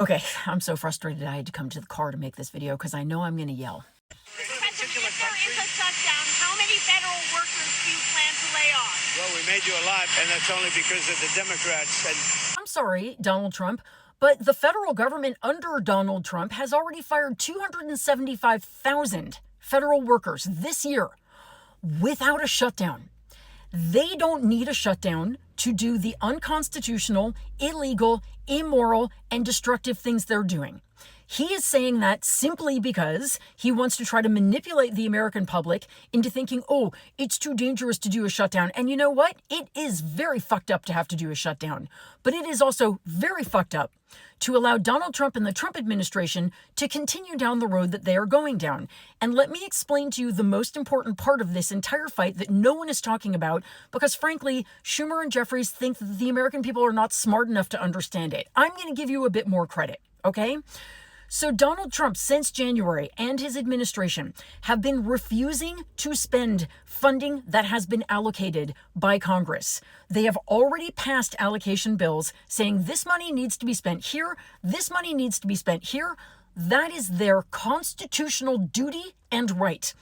Okay, I'm so frustrated I had to come to the car to make this video because I know I'm going to yell. President, if there is a shutdown, how many federal workers do you plan to lay off? Well, we made you a lot, and that's only because of the Democrats. I'm sorry, Donald Trump, but the federal government under Donald Trump has already fired 275,000 federal workers this year without a shutdown. They don't need a shutdown to do the unconstitutional, illegal, immoral, and destructive things they're doing. He is saying that simply because he wants to try to manipulate the American public into thinking, oh, it's too dangerous to do a shutdown. And you know what? It is very fucked up to have to do a shutdown. But it is also very fucked up to allow Donald Trump and the Trump administration to continue down the road that they are going down. And let me explain to you the most important part of this entire fight that no one is talking about, because frankly, Schumer and Jeffries think that the American people are not smart enough to understand it. I'm going to give you a bit more credit, okay? So Donald Trump, since January, and his administration have been refusing to spend funding that has been allocated by Congress. They have already passed allocation bills saying this money needs to be spent here, this money needs to be spent here. That is their constitutional duty and right.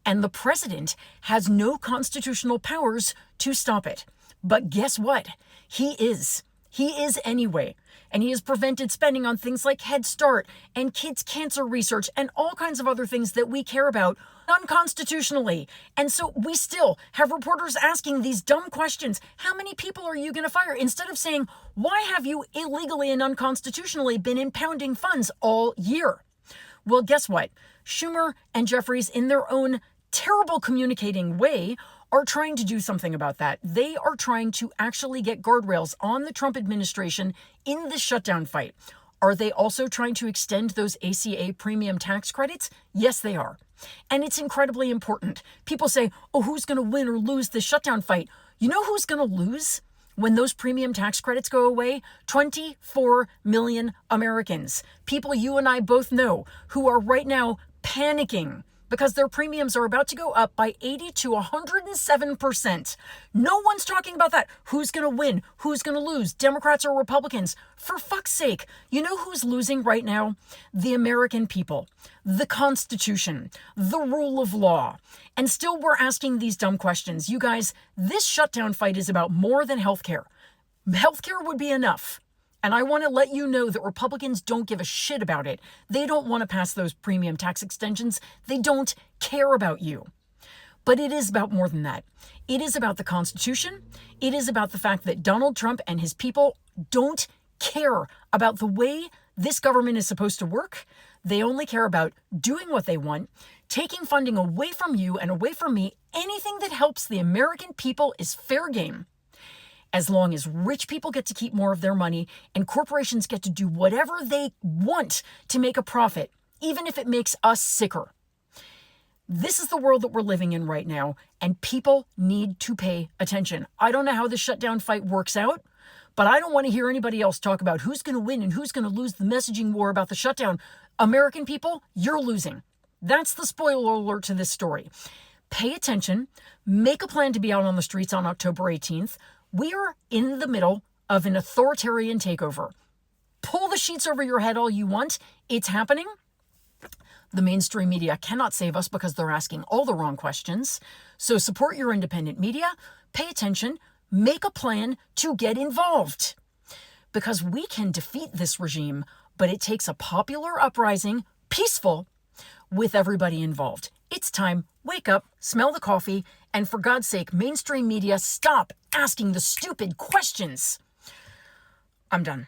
And the president has no constitutional powers to stop it. But guess what? He is anyway. And he has prevented spending on things like Head Start and kids' cancer research and all kinds of other things that we care about unconstitutionally. And so we still have reporters asking these dumb questions. How many people are you going to fire? Instead of saying, why have you illegally and unconstitutionally been impounding funds all year? Well, guess what? Schumer and Jeffries, in their own terrible communicating way, are trying to do something about that. They are trying to actually get guardrails on the Trump administration in this shutdown fight. Are they also trying to extend those ACA premium tax credits? Yes, they are. And it's incredibly important. People say, oh, who's going to win or lose this shutdown fight? You know who's going to lose when those premium tax credits go away? 24 million Americans. People you and I both know who are right now panicking because their premiums are about to go up by 80 to 107%. No one's talking about that. Who's going to win? Who's going to lose? Democrats or Republicans? For fuck's sake, you know who's losing right now? The American people, the Constitution, the rule of law. And still we're asking these dumb questions. You guys, this shutdown fight is about more than healthcare. Healthcare would be enough. And I want to let you know that Republicans don't give a shit about it. They don't want to pass those premium tax extensions. They don't care about you. But it is about more than that. It is about the Constitution. It is about the fact that Donald Trump and his people don't care about the way this government is supposed to work. They only care about doing what they want, taking funding away from you and away from me. Anything that helps the American people is fair game. As long as rich people get to keep more of their money and corporations get to do whatever they want to make a profit, even if it makes us sicker. This is the world that we're living in right now, and people need to pay attention. I don't know how the shutdown fight works out, but I don't want to hear anybody else talk about who's going to win and who's going to lose the messaging war about the shutdown. American people, you're losing. That's the spoiler alert to this story. Pay attention. Make a plan to be out on the streets on October 18th. We are in the middle of an authoritarian takeover. Pull the sheets over your head all you want. It's happening. The mainstream media cannot save us because they're asking all the wrong questions. So support your independent media. Pay attention. Make a plan to get involved. Because we can defeat this regime, but it takes a popular uprising, peaceful, with everybody involved. It's time. Wake up, smell the coffee, and for God's sake, mainstream media, stop asking the stupid questions. I'm done.